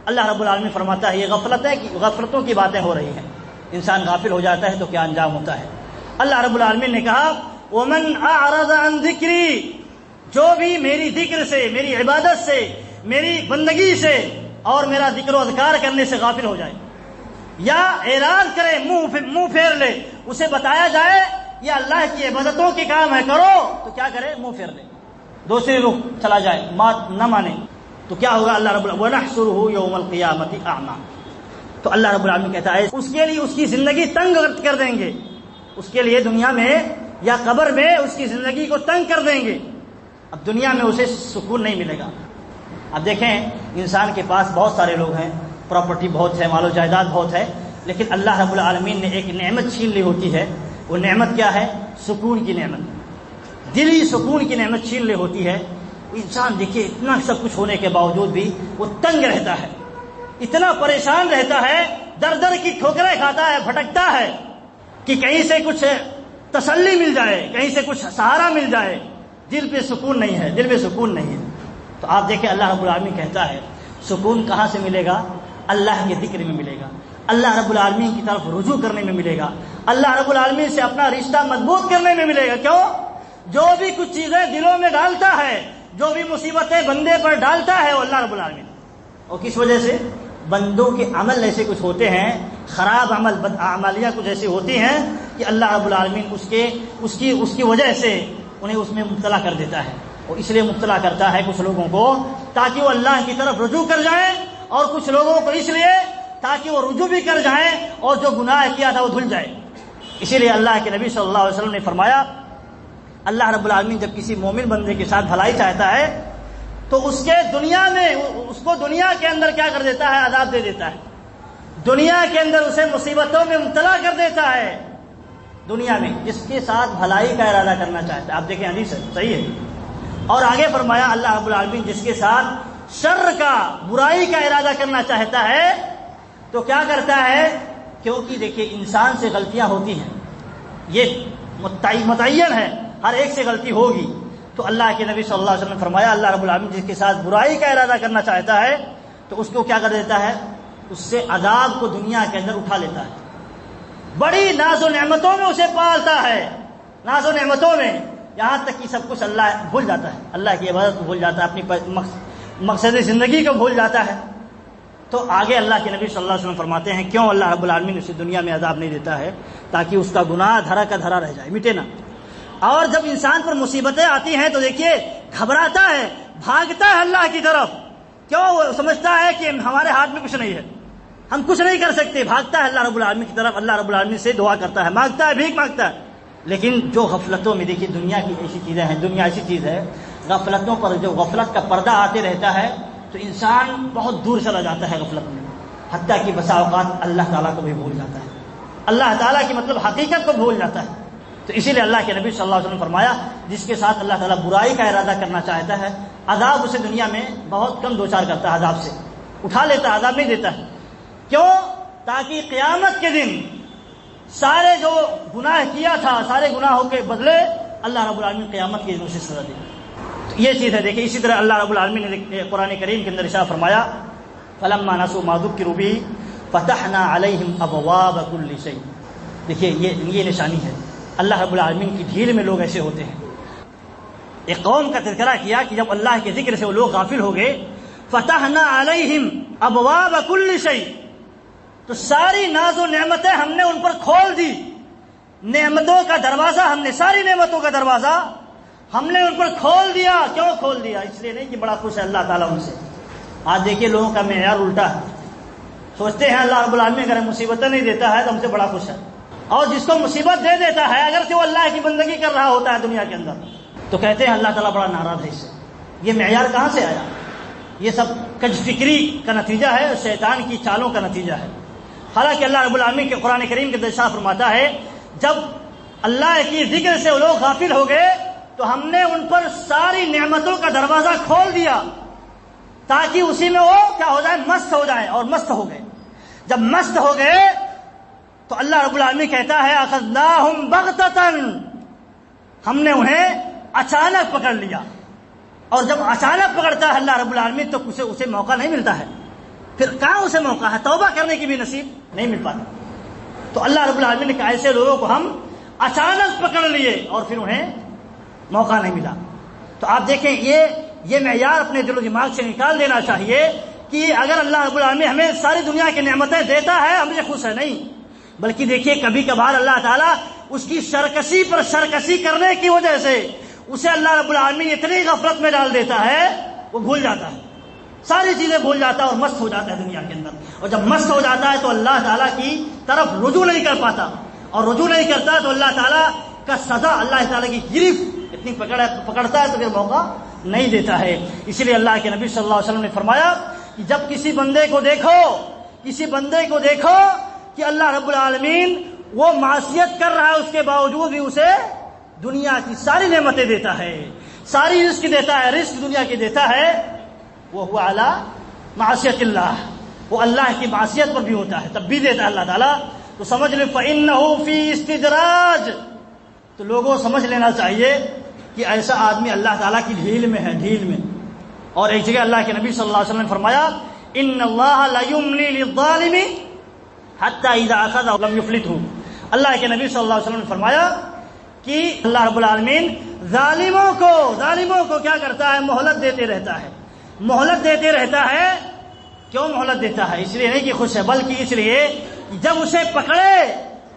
اللہ رب العالمین فرماتا ہے یہ غفلتوں کی باتیں ہو رہی ہیں، انسان غافل ہو جاتا ہے تو کیا انجام ہوتا ہے۔ اللہ رب العالمین نے کہا ومن اعرض عن ذکری، جو بھی میری ذکر سے، میری عبادت سے، میری بندگی سے اور میرا ذکر و اذکار کرنے سے غافل ہو جائے، یا اعراض کرے، منہ پھیر لے، اسے بتایا جائے یہ اللہ کی عبادتوں کے کام ہے کرو، تو کیا کرے؟ منہ پھیر لے، دوسری رخ چلا جائے، نہ مانے، تو کیا ہوگا؟ اللہ رب العالمین وَنَحْشُرُهُ يَوْمَ الْقِيَامَةِ أَعْمَى، تو اللہ رب العالمین کہتا ہے اس کے لیے اس کی زندگی تنگ کر دیں گے، اس کے لیے دنیا میں یا قبر میں اس کی زندگی کو تنگ کر دیں گے، اب دنیا میں اسے سکون نہیں ملے گا۔ اب دیکھیں انسان کے پاس بہت سارے لوگ ہیں، پراپرٹی بہت ہے، مال و جائیداد بہت ہے، لیکن اللہ رب العالمین نے ایک نعمت چھین لی ہوتی ہے، وہ نعمت کیا ہے؟ سکون کی نعمت، دلی سکون کی نعمت چھین لی ہوتی ہے۔ انسان دیکھیے اتنا سب کچھ ہونے کے باوجود بھی وہ تنگ رہتا ہے، اتنا پریشان رہتا ہے، در در کی ٹھوکریں کھاتا ہے، بھٹکتا ہے کہ کہیں سے کچھ تسلی مل جائے، کہیں سے کچھ سہارا مل جائے، دل پہ سکون نہیں ہے، دل میں سکون نہیں ہے۔ تو آپ دیکھیں اللہ رب العالمین کہتا ہے سکون کہاں سے ملے گا؟ اللہ کے ذکر میں ملے گا، اللہ رب العالمین کی طرف رجوع کرنے میں ملے گا، اللہ رب العالمین سے اپنا رشتہ مضبوط کرنے میں ملے گا۔ کیوں؟ جو بھی کچھ چیزیں دلوں میں ڈالتا ہے، جو بھی مصیبتیں بندے پر ڈالتا ہے وہ اللہ رب العالمین اور کس وجہ سے؟ بندوں کے عمل ایسے کچھ ہوتے ہیں، خراب عمل، بد اعمالیاں کچھ ایسی ہوتی ہیں کہ اللہ رب العالمین اس کی وجہ سے انہیں اس میں مبتلا کر دیتا ہے، اور اس لیے مبتلا کرتا ہے کچھ لوگوں کو تاکہ وہ اللہ کی طرف رجوع کر جائیں، اور کچھ لوگوں کو اس لیے تاکہ وہ رجوع بھی کر جائیں اور جو گناہ کیا تھا وہ دھل جائے۔ اسی لیے اللہ کے نبی صلی اللہ علیہ وسلم نے فرمایا، اللہ رب العالمین جب کسی مومن بندے کے ساتھ بھلائی چاہتا ہے تو اس کو دنیا کے اندر کیا کر دیتا ہے؟ عذاب دے دیتا ہے، دنیا کے اندر اسے مصیبتوں میں مبتلا کر دیتا ہے۔ دنیا میں جس کے ساتھ بھلائی کا ارادہ کرنا چاہتا ہے، آپ دیکھیں حدیث ہے، صحیح ہے، اور آگے فرمایا اللہ رب العالمین جس کے ساتھ شر کا، برائی کا ارادہ کرنا چاہتا ہے تو کیا کرتا ہے؟ کیونکہ دیکھیے انسان سے غلطیاں ہوتی ہیں، یہ متعین ہے، ہر ایک سے غلطی ہوگی، تو اللہ کے نبی صلی اللہ علیہ وسلم نے فرمایا اللہ رب العالمین جس کے ساتھ برائی کا ارادہ کرنا چاہتا ہے تو اس کو کیا کر دیتا ہے؟ اس سے عذاب کو دنیا کے اندر اٹھا لیتا ہے، بڑی ناز و نعمتوں میں اسے پالتا ہے، ناز و نعمتوں میں، یہاں تک کہ سب کچھ اللہ بھول جاتا ہے، اللہ کی عبادت کو بھول جاتا ہے، اپنی مقصد زندگی کو بھول جاتا ہے۔ تو آگے اللہ کے نبی صلی اللہ علیہ وسلم فرماتے ہیں کیوں اللہ رب العالمین اسے دنیا میں عذاب نہیں دیتا ہے؟ تاکہ اس کا گناہ دھرا کا دھرا رہ جائے، مٹے نہ۔ اور جب انسان پر مصیبتیں آتی ہیں تو دیکھیے گھبراتا ہے، بھاگتا ہے اللہ کی طرف، کیوں؟ وہ سمجھتا ہے کہ ہمارے ہاتھ میں کچھ نہیں ہے، ہم کچھ نہیں کر سکتے، بھاگتا ہے اللہ رب العالمین کی طرف، اللہ رب العالمین سے دعا کرتا ہے، مانگتا ہے، بھیک مانگتا ہے۔ لیکن جو غفلتوں میں، دیکھیے دنیا کی ایسی چیزیں ہیں، دنیا ایسی چیز ہے، غفلتوں پر جو غفلت کا پردہ آتے رہتا ہے تو انسان بہت دور چلا جاتا ہے غفلت میں، حتیٰ کہ بسا اوقات اللہ تعالیٰ کو بھی بھول جاتا ہے، اللہ تعالیٰ کی مطلب حقیقت کو بھول جاتا ہے۔ تو اسی لیے اللہ کے نبی صلی اللہ علیہ وسلم نے فرمایا جس کے ساتھ اللہ تعالیٰ برائی کا ارادہ کرنا چاہتا ہے، عذاب اسے دنیا میں بہت کم دوچار کرتا ہے، عذاب سے اٹھا لیتا ہے، عذاب نہیں دیتا ہے۔ کیوں؟ تاکہ قیامت کے دن سارے جو گناہ کیا تھا، سارے گناہوں کے بدلے اللہ رب العالمین قیامت کے دن اسے سزا دے۔ تو یہ چیز ہے۔ دیکھیں اسی طرح اللہ رب العالمین نے قرآن کریم کے اندر ارشاد فرمایا فلما نسوا ما ذکروا به فتحنا علیہم ابواب کل شیء۔ دیکھیے یہ نشانی ہے، اللہ رب العالمین کی ڈھیل میں لوگ ایسے ہوتے ہیں۔ ایک قوم کا تذکرہ کیا کہ جب اللہ کے ذکر سے وہ لوگ غافل ہو گئے، فتحنا علیہم ابواب کل شیء، تو ساری ناز و نعمتیں ہم نے ان پر کھول دی، نعمتوں کا دروازہ ہم نے، ساری نعمتوں کا دروازہ ہم نے ان پر کھول دیا۔ کیوں کھول دیا؟ اس لیے نہیں کہ بڑا خوش ہے اللہ تعالیٰ ان سے۔ آج دیکھیے لوگوں کا معیار الٹا ہے، سوچتے ہیں اللہ رب العالمین اگر مصیبتیں نہیں دیتا ہے تو ہم سے بڑا خوش ہے، اور جس کو مصیبت دے دیتا ہے اگرچہ وہ اللہ کی بندگی کر رہا ہوتا ہے دنیا کے اندر تو کہتے ہیں اللہ تعالیٰ بڑا ناراض ہے اس سے۔ یہ معیار کہاں سے آیا؟ یہ سب کج فکری کا نتیجہ ہے، شیطان کی چالوں کا نتیجہ ہے۔ حالانکہ اللہ رب العالمین کے قرآن کریم کے اندر ارشاد فرماتا ہے جب اللہ کی ذکر سے وہ لوگ غافل ہو گئے تو ہم نے ان پر ساری نعمتوں کا دروازہ کھول دیا تاکہ اسی میں وہ کیا ہو جائے؟ مست ہو جائے، اور مست ہو گئے۔ جب مست ہو گئے تو اللہ رب العالمین کہتا ہے اخذناہم بغتۃ، ہم نے انہیں اچانک پکڑ لیا، اور جب اچانک پکڑتا ہے اللہ رب العالمین تو اسے موقع نہیں ملتا ہے، پھر کہاں اسے موقع ہے؟ توبہ کرنے کی بھی نصیب نہیں مل پاتا۔ تو اللہ رب العالمین نے کہا ایسے لوگوں کو ہم اچانک پکڑ لیے اور پھر انہیں موقع نہیں ملا۔ تو آپ دیکھیں یہ معیار اپنے دل و دماغ سے نکال دینا چاہیے کہ اگر اللہ رب العالمین ہمیں ساری دنیا کی نعمتیں دیتا ہے ہم سے خوش ہے نہیں، بلکہ دیکھیے کبھی کبھار اللہ تعالیٰ اس کی سرکشی پر سرکشی کرنے کی وجہ سے اسے اللہ رب العالمین اتنی غفلت میں ڈال دیتا ہے وہ بھول جاتا ہے، ساری چیزیں بھول جاتا ہے اور مست ہو جاتا ہے دنیا کے اندر، اور جب مست ہو جاتا ہے تو اللہ تعالیٰ کی طرف رجوع نہیں کر پاتا، اور رجوع نہیں کرتا تو اللہ تعالیٰ کا سزا، اللہ تعالیٰ کی گرفت اتنی پکڑتا ہے تو پھر موقع نہیں دیتا ہے۔ اسی لیے اللہ کے نبی صلی اللہ علیہ وسلم نے فرمایا کہ جب کسی بندے کو دیکھو کہ اللہ رب العالمین وہ معصیت کر رہا ہے اس کے باوجود بھی اسے دنیا کی ساری نعمتیں دیتا ہے، ساری رزق دیتا ہے، رزق دنیا کی دیتا ہے، وہ ہوا علی معصیت اللہ، وہ اللہ کی معصیت پر بھی ہوتا ہے تب بھی دیتا ہے اللہ تعالیٰ، تو سمجھ لیں فَإِنَّهُ فِي اسْتِدْرَاجٍ، تو لوگوں سمجھ لینا چاہیے کہ ایسا آدمی اللہ تعالیٰ کی ڈھیل میں ہے، ڈھیل میں۔ اور ایک جگہ اللہ کے نبی صلی اللہ علیہ وسلم نے فرمایا إِنَّ اللَّهَ لَيُمْلِي لِلظَّالِمِ حَتَّى إِذَا أَخَذَهُ لَمْ يُفْلِتْهُ، اللہ کے نبی صلی اللہ علیہ وسلم نے فرمایا کہ اللہ رب العالمین ظالموں کو کیا کرتا ہے؟ مہلت دیتے رہتا ہے کیوں مہلت دیتا ہے؟ اس لیے نہیں کہ خوش ہے، بلکہ اس لیے جب اسے پکڑے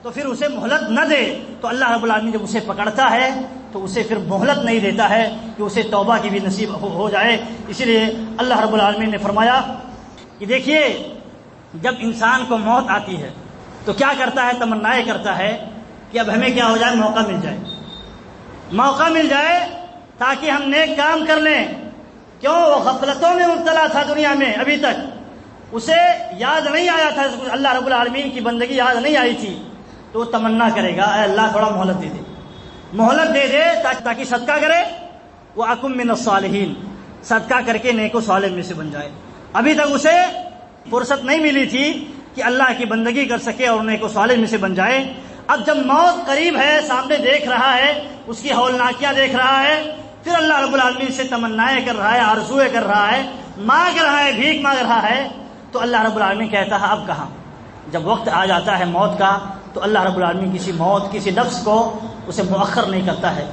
تو پھر اسے مہلت نہ دے. تو اللہ رب العالمین جب اسے پکڑتا ہے تو اسے پھر مہلت نہیں دیتا ہے کہ اسے توبہ کی بھی نصیب ہو جائے. اسی لیے اللہ رب العالمین نے فرمایا کہ دیکھیے جب انسان کو موت آتی ہے تو کیا کرتا ہے؟ تمنائیں کرتا ہے کہ اب ہمیں کیا ہو جائے، موقع مل جائے تاکہ ہم نیک کام کر لیں. کیوں؟ وہ غفلتوں میں مبتلا تھا دنیا میں، ابھی تک اسے یاد نہیں آیا تھا، اللہ رب العالمین کی بندگی یاد نہیں آئی تھی. تو وہ تمنا کرے گا اے اللہ تھوڑا مہلت دے دے تاکہ صدقہ کرے. وہ اکم من الصالحین، صدقہ کر کے نیک و صالح میں سے بن جائے. ابھی تک اسے فرصت نہیں ملی تھی کہ اللہ کی بندگی کر سکے اور نیک و صالح میں سے بن جائے. اب جب موت قریب ہے، سامنے دیکھ رہا ہے، اس کی ہولناکیاں دیکھ رہا ہے، پھر اللہ رب العالمین سے تمنائیں کر رہا ہے، آرزویں کر رہا ہے، مانگ رہا ہے، بھیک مانگ رہا ہے. تو اللہ رب العالمین کہتا ہے اب کہاں. جب وقت آ جاتا ہے موت کا تو اللہ رب العالمین کسی نفس کو اسے مؤخر نہیں کرتا ہے،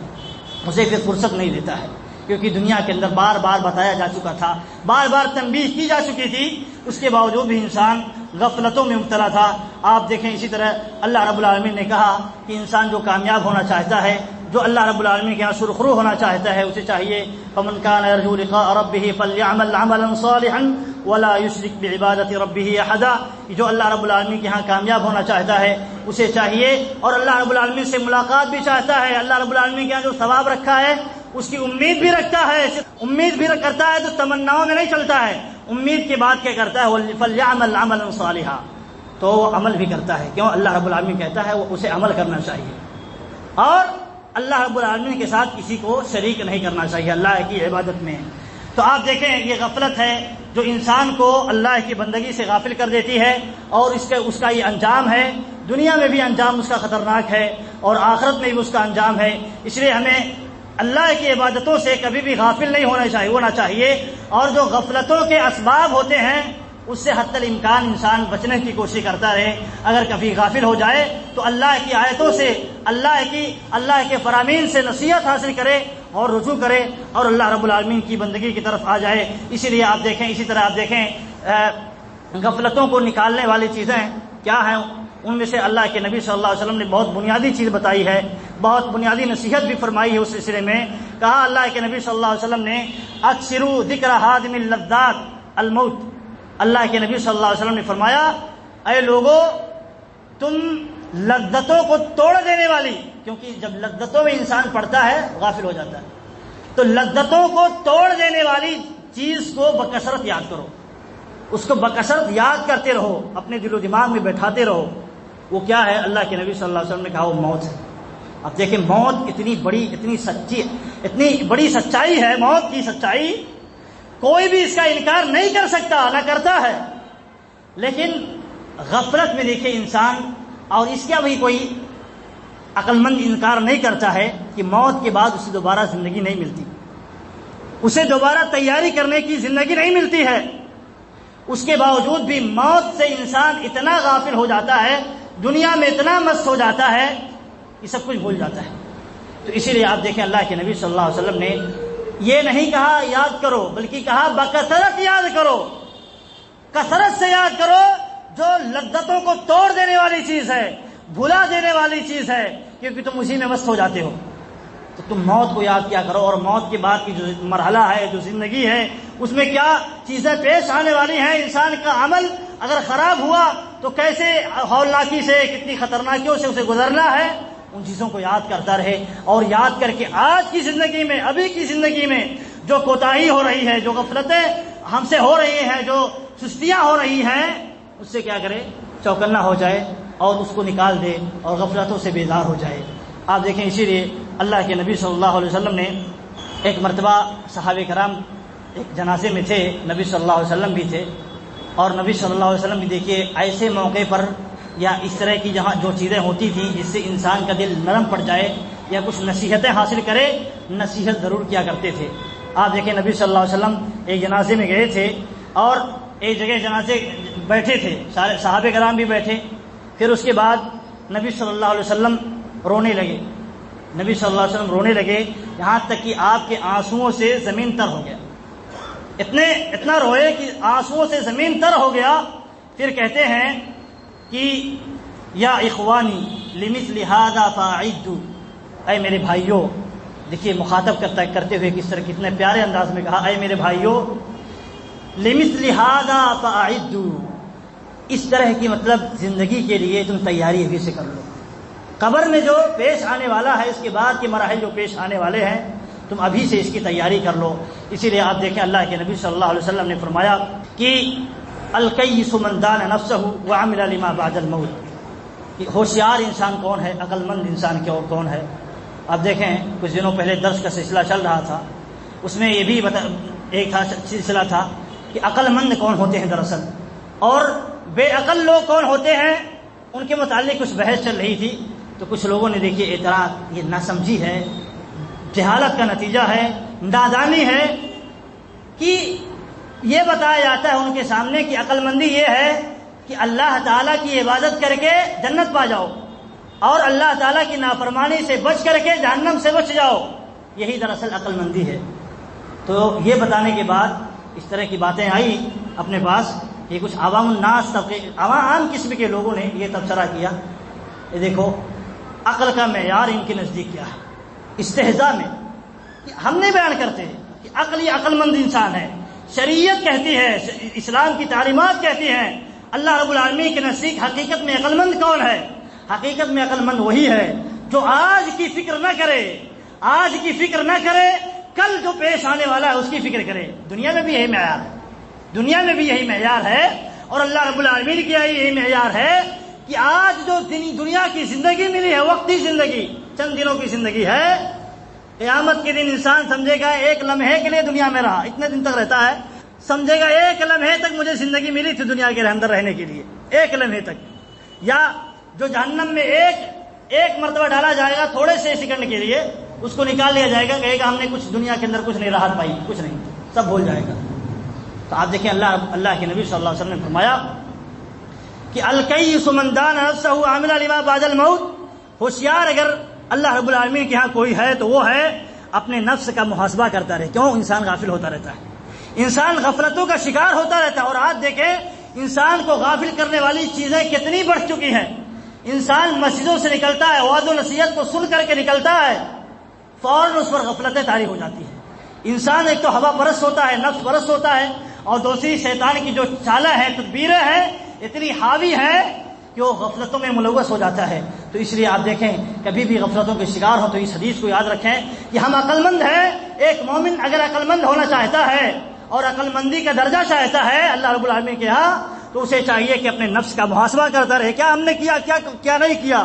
اسے پھر فرصت نہیں دیتا ہے. کیونکہ دنیا کے اندر بار بار بتایا جا چکا تھا، بار بار تنبیہ کی جا چکی تھی، اس کے باوجود بھی انسان غفلتوں میں مبتلا تھا. آپ دیکھیں اسی طرح اللہ رب العالمین نے کہا کہ انسان جو کامیاب ہونا چاہتا ہے، جو اللہ رب العالمین کے یہاں سرخرو ہونا چاہتا ہے، اسے چاہیے فمن کان یرجو لقاء ربه فلیعمل عملا صالحا ولا یشرک بعبادۃ ربه احدا. جو اللہ رب العالمین کے یہاں کامیاب ہونا چاہتا ہے اسے چاہیے، اور اللہ رب العالمین سے ملاقات بھی چاہتا ہے، اللہ رب العالمین کے یہاں جو ثواب رکھا ہے اس کی امید بھی رکھتا ہے. امید بھی کرتا ہے تو تمناؤں میں نہیں چلتا ہے، امید کے بعد کیا کرتا ہے؟ فلیعمل عملا صالحا، تو وہ عمل بھی کرتا ہے. کیوں؟ اللہ رب العالمین کہتا ہے وہ اسے عمل کرنا چاہیے، اور اللہ رب العالمین کے ساتھ کسی کو شریک نہیں کرنا چاہیے اللہ کی عبادت میں. تو آپ دیکھیں یہ غفلت ہے جو انسان کو اللہ کی بندگی سے غافل کر دیتی ہے، اور اس کا یہ انجام ہے. دنیا میں بھی انجام اس کا خطرناک ہے اور آخرت میں بھی اس کا انجام ہے. اس لیے ہمیں اللہ کی عبادتوں سے کبھی بھی غافل نہیں ہونا چاہیے، اور جو غفلتوں کے اسباب ہوتے ہیں اس سے حتی الامکان انسان بچنے کی کوشش کرتا رہے. اگر کبھی غافل ہو جائے تو اللہ کی آیتوں سے، اللہ کے فرامین سے نصیحت حاصل کرے اور رجوع کرے اور اللہ رب العالمین کی بندگی کی طرف آ جائے. اسی لیے اسی طرح آپ دیکھیں غفلتوں کو نکالنے والی چیزیں کیا ہیں. ان میں سے اللہ کے نبی صلی اللہ علیہ وسلم نے بہت بنیادی چیز بتائی ہے، بہت بنیادی نصیحت بھی فرمائی ہے. اس سلسلے میں کہا اللہ کے نبی صلی اللہ علیہ وسلم نے اکثروا ذکر حادم اللذات الموت. اللہ کے نبی صلی اللہ علیہ وسلم نے فرمایا اے لوگو تم لذتوں کو توڑ دینے والی، کیونکہ جب لذتوں میں انسان پڑتا ہے غافل ہو جاتا ہے، تو لذتوں کو توڑ دینے والی چیز کو بکثرت یاد کرو، اس کو بکثرت یاد کرتے رہو، اپنے دل و دماغ میں بیٹھاتے رہو. وہ کیا ہے؟ اللہ کے نبی صلی اللہ علیہ وسلم نے کہا وہ موت ہے. اب دیکھیں موت اتنی بڑی سچائی ہے، موت کی سچائی کوئی بھی اس کا انکار نہیں کر سکتا، نہ کرتا ہے. لیکن غفلت میں دیکھے انسان، اور اس کا بھی کوئی عقل مند انکار نہیں کرتا ہے کہ موت کے بعد اسے دوبارہ زندگی نہیں ملتی، اسے دوبارہ تیاری کرنے کی زندگی نہیں ملتی ہے. اس کے باوجود بھی موت سے انسان اتنا غافل ہو جاتا ہے، دنیا میں اتنا مست ہو جاتا ہے کہ سب کچھ بھول جاتا ہے. تو اسی لیے آپ دیکھیں اللہ کے نبی صلی اللہ علیہ وسلم نے یہ نہیں کہا یاد کرو، بلکہ کہا بکثرت یاد کرو، کثرت سے یاد کرو. جو لذتوں کو توڑ دینے والی چیز ہے، بھلا دینے والی چیز ہے، کیونکہ تم اسی میں مست ہو جاتے ہو. تو تم موت کو یاد کیا کرو، اور موت کے بعد کی جو مرحلہ ہے، جو زندگی ہے، اس میں کیا چیزیں پیش آنے والی ہیں. انسان کا عمل اگر خراب ہوا تو کیسے ہولناکی سے، کتنی خطرناکیوں سے اسے گزرنا ہے، ان چیزوں کو یاد کرتا رہے. اور یاد کر کے آج کی زندگی میں، ابھی کی زندگی میں جو کوتاہی ہو رہی ہے، جو غفلتیں ہم سے ہو رہی ہیں، جو سستیاں ہو رہی ہیں، اس سے کیا کرے؟ چوکنا ہو جائے اور اس کو نکال دے اور غفلتوں سے بیدار ہو جائے. آپ دیکھیں اسی لیے اللہ کے نبی صلی اللہ علیہ وسلم نے ایک مرتبہ صحابہ کرام ایک جنازے میں تھے، نبی صلی اللہ علیہ وسلم بھی تھے، اور نبی صلی اللہ علیہ وسلم بھی دیکھیے ایسے موقع پر یا اس طرح کی جہاں جو چیزیں ہوتی تھیں جس سے انسان کا دل نرم پڑ جائے یا کچھ نصیحتیں حاصل کرے، نصیحت ضرور کیا کرتے تھے. آپ دیکھیں نبی صلی اللہ علیہ وسلم ایک جنازے میں گئے تھے اور ایک جگہ جنازے بیٹھے تھے، سارے صحابہ کرام بھی بیٹھے. پھر اس کے بعد نبی صلی اللہ علیہ وسلم رونے لگے. نبی صلی اللہ علیہ وسلم رونے لگے، یہاں تک کہ آپ کے آنسوؤں سے زمین تر ہو گیا. اتنا روئے کہ آنسوؤں سے زمین تر ہو گیا. پھر کہتے ہیں کہ یا اخوانی لمثل ھذا فاعدوا، اے میرے بھائیوں. دیکھیے مخاطب کرتے ہوئے کس طرح کتنے پیارے انداز میں کہا، اے میرے بھائیوں لمثل ھذا فاعدوا، اس طرح کی مطلب زندگی کے لیے تم تیاری ابھی سے کر لو. قبر میں جو پیش آنے والا ہے، اس کے بعد کے مراحل جو پیش آنے والے ہیں، تم ابھی سے اس کی تیاری کر لو. اسی لیے آپ دیکھیں اللہ کے نبی صلی اللہ علیہ وسلم نے فرمایا کہ الکیس من دان نفسہ وعمل لما بعد الموت. ہوشیار انسان کون ہے، عقل مند انسان کون ہے. آپ دیکھیں کچھ دنوں پہلے درس کا سلسلہ چل رہا تھا، اس میں یہ بھی ایک سلسلہ تھا کہ عقل مند کون ہوتے ہیں دراصل، اور بے عقل لوگ کون ہوتے ہیں، ان کے متعلق کچھ بحث چل رہی تھی. تو کچھ لوگوں نے دیکھیے اعتراض، یہ ناسمجھی ہے، جہالت کا نتیجہ ہے، نادانی ہے کہ یہ بتایا جاتا ہے ان کے سامنے کہ عقل مندی یہ ہے کہ اللہ تعالیٰ کی عبادت کر کے جنت پا جاؤ اور اللہ تعالیٰ کی نافرمانی سے بچ کر کے جہنم سے بچ جاؤ. یہی دراصل عقل مندی ہے. تو یہ بتانے کے بعد اس طرح کی باتیں آئی اپنے پاس. یہ کچھ عوام الناس طبقے، عام قسم کے لوگوں نے یہ تبصرہ کیا. یہ دیکھو عقل کا معیار ان کے نزدیک کیا ہے. استہزاء میں ہم نہیں بیان کرتے کہ عقل مند انسان ہے. شریعت کہتی ہے، اسلام کی تعلیمات کہتی ہیں، اللہ رب العالمین کے نزدیک حقیقت میں عقل مند کون ہے؟ حقیقت میں عقل مند وہی ہے جو آج کی فکر نہ کرے، کل جو پیش آنے والا ہے اس کی فکر کرے. دنیا میں بھی یہی معیار ہے، اور اللہ رب العالمین کی یہی معیار ہے کہ آج جو دنیا کی زندگی ملی ہے، وقتی زندگی، چند دنوں کی زندگی ہے. قیامت کے دن انسان سمجھے گا ایک لمحے کے لیے دنیا میں رہا، اتنے دن تک رہتا ہے، سمجھے گا ایک لمحے تک مجھے زندگی ملی تھی دنیا کے اندر رہنے کے لیے، ایک لمحے تک. یا جو جہنم میں ایک مرتبہ ڈالا جائے گا تھوڑے سے سیکنڈ کے لیے، اس کو نکال لیا جائے گا، کہے گا ہم نے کچھ دنیا کے اندر کچھ نہیں راحت پائی، کچھ نہیں، سب بھول جائے گا. تو آپ دیکھیں اللہ کے نبی صلی اللہ علیہ وسلم نے فرمایا کہ الکیس من دان نفسہ وعمل لما بعد الموت. ہوشیار اگر اللہ رب العالمین کے ہاں کوئی ہے تو وہ ہے اپنے نفس کا محاسبہ کرتا رہے. کیوں؟ انسان غافل ہوتا رہتا ہے، انسان غفلتوں کا شکار ہوتا رہتا ہے. اور آج دیکھیں انسان کو غافل کرنے والی چیزیں کتنی بڑھ چکی ہیں. انسان مسجدوں سے نکلتا ہے، وعظ و نصیحت کو سن کر کے نکلتا ہے، فوراً اس پر غفلتیں طاری ہو جاتی ہیں. انسان ایک تو ہوا پرست ہوتا ہے، نفس پرست ہوتا ہے، اور دوسری شیطان کی جو چالیں ہیں، تدبیریں ہیں، اتنی حاوی ہیں کہ وہ غفلتوں میں ملوث ہو جاتا ہے. تو اس لیے آپ دیکھیں کبھی بھی غفلتوں کے شکار ہو تو اس حدیث کو یاد رکھیں کہ ہم عقل مند ہیں. ایک مومن اگر عقل مند ہونا چاہتا ہے اور عقل مندی کا درجہ چاہتا ہے اللہ رب العالمین کے ہاں، تو اسے چاہیے کہ اپنے نفس کا محاسبہ کرتا رہے. کیا ہم نے کیا، کیا نہیں کیا،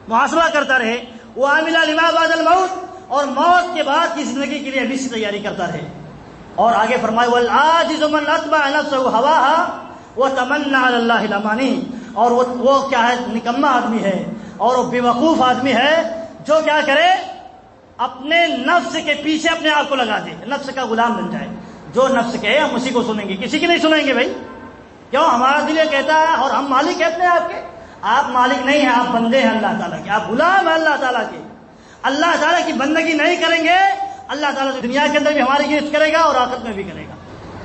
محاسبہ کرتا رہے. وعمل لما بعد الموت، اور موت کے بعد کی زندگی کے لیے ابھی سے تیاری کرتا رہے. اور آگے فرمایا والعاجز من اتبع نفسه هواها وتمنى على الله الاماني. اور وہ کیا ہے، نکما آدمی ہے اور وہ بے وقوف آدمی ہے جو کیا کرے، اپنے نفس کے پیچھے اپنے آپ کو لگا دے، نفس کا غلام بن جائے. جو نفس کہے ہم اسی کو سنیں گے، کسی کی نہیں سنیں گے. بھائی کیوں؟ ہمارا دل یہ کہتا ہے اور ہم مالک کہتے ہیں آپ کے. آپ مالک نہیں ہیں، آپ بندے ہیں اللہ تعالیٰ کے، آپ غلام ہیں اللہ تعالیٰ کے. اللہ تعالیٰ کی بندگی نہیں کریں گے، اللہ تعالیٰ دنیا کے اندر بھی ہماری گرفت کرے گا اور آخرت میں بھی کرے گا.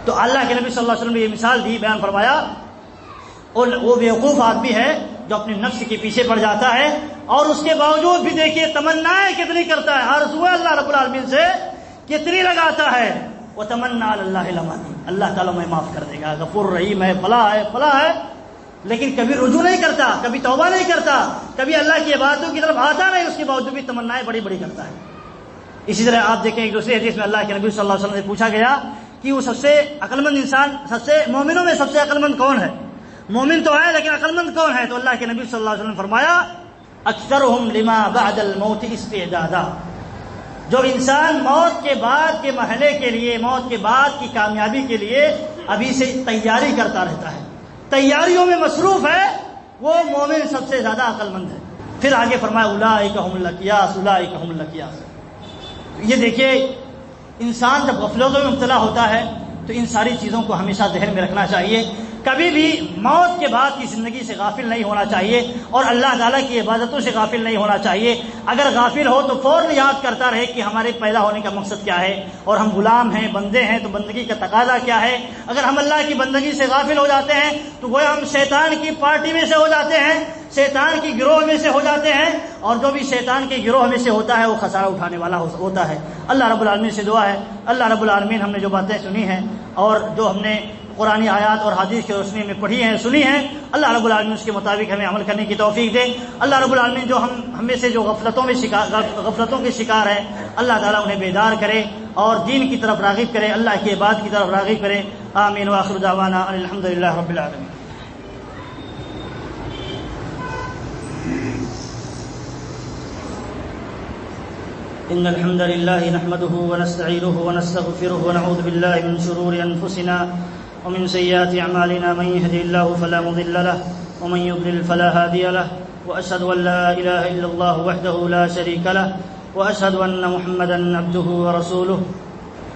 تو اللہ کے نبی صلی اللہ علیہ وسلم نے یہ مثال دی، بیان فرمایا. اور وہ بیوقوف آدمی ہے جو اپنے نفس کے پیچھے پڑ جاتا ہے اور اس کے باوجود بھی دیکھیے تمنائیں کتنی کرتا ہے، آرزویں اللہ رب العالمین سے کتنی لگاتا ہے. وَتَمَنَّى عَلَى اللَّهِ الْأَمَانِي، اللہ تعالیٰ میں معاف کر دے گا، غفور رحیم ہے، فلاں ہے، لیکن کبھی رجوع نہیں کرتا، کبھی توبہ نہیں کرتا، کبھی اللہ کی عبادتوں کی طرف آتا نہیں، اس کے باوجود بھی تمنائیں بڑی بڑی کرتا ہے. اسی طرح آپ دیکھیں ایک دوسری حدیث میں اللہ کے نبی صلی اللہ علیہ وسلم سے پوچھا گیا کہ وہ سب سے عقل مند انسان، مومنوں میں سب سے عقل مند کون ہے؟ مومن تو ہے لیکن عقل مند کون ہے؟ تو اللہ کے نبی صلی اللہ علیہ وسلم نے فرمایا اکثرهم لما بعد الموت استعدادا. جو انسان موت کے بعد کے مرحلے کے لیے، موت کے بعد کی کامیابی کے لیے ابھی سے تیاری کرتا رہتا ہے، تیاریوں میں مصروف ہے، وہ مومن سب سے زیادہ عقل مند ہے. پھر آگے فرمایا اولئک هم الاکیاس، اولئک هم الاکیاس. یہ دیکھیے انسان جب غفلتوں میں مبتلا ہوتا ہے تو ان ساری چیزوں کو ہمیشہ ذہن میں رکھنا چاہیے کبھی بھی موت کے بعد کی زندگی سے غافل نہیں ہونا چاہیے اور اللہ تعالیٰ کی عبادتوں سے غافل نہیں ہونا چاہیے۔ اگر غافل ہو تو فوراً یاد کرتا رہے کہ ہمارے پیدا ہونے کا مقصد کیا ہے، اور ہم غلام ہیں، بندے ہیں، تو بندگی کا تقاضا کیا ہے۔ اگر ہم اللہ کی بندگی سے غافل ہو جاتے ہیں تو گویا ہم شیطان کی پارٹی میں سے ہو جاتے ہیں، شیطان کی گروہ میں سے ہو جاتے ہیں، اور جو بھی شیطان کے گروہ میں سے ہوتا ہے وہ خسارہ اٹھانے والا ہوتا ہے۔ اللہ رب العالمین سے دعا ہے، اللہ رب العالمین ہم نے جو باتیں سنی ہیں اور جو ہم نے قرآنی آیات اور حدیث کی روشنی میں پڑھی ہیں، سنی ہیں، اللہ رب العالمین اس کے مطابق ہمیں عمل کرنے کی توفیق دے۔ اللہ رب العالمین جو ہمیں سے جو غفلتوں کے شکار ہیں، اللہ تعالیٰ انہیں بیدار کرے اور دین کی طرف راغب کرے، اللہ کی عبادت کی طرف راغب کرے۔ آمین وآخر دعوانا ان الحمد للہ رب العالمین۔ إن الحمد لله نحمده ونستعينه ونستغفره ونعوذ بالله من شرور أنفسنا ومن سيئات أعمالنا، من يهده الله فلا مضل له ومن يضلل فلا هادي له، وأشهد أن لا إله إلا الله وحده لا شريك له، وأشهد أن محمدا عبده ورسوله.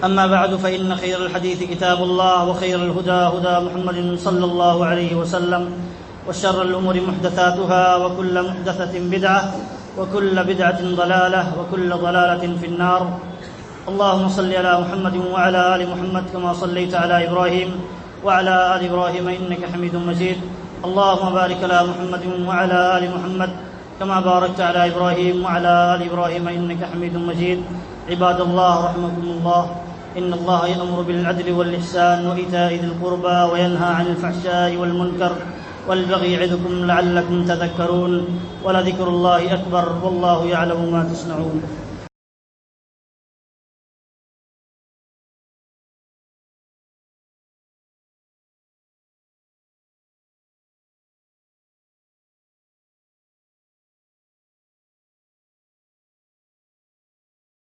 أما بعد، فإن خير الحديث كتاب الله، وخير الهدى هدى محمد صلى الله عليه وسلم، وشر الأمور محدثاتها، وكل محدثة بدعة، وكل بدعة ضلالة، وكل ضلالة في النار. اللهم صل على محمد وعلى آل محمد كما صليت على إبراهيم وعلى آل إبراهيم إنك حميد مجيد. اللهم بارك على محمد وعلى آل محمد كما باركت على إبراهيم وعلى آل إبراهيم إنك حميد مجيد. عباد الله رحمكم الله، إن الله يأمر بالعدل والإحسان وإيتاء ذي القربى وينهى عن الفحشاء والمنكر والبغي يعظكم لعلكم تذكرون. ولذكر الله أكبر والله يعلم ما تصنعون.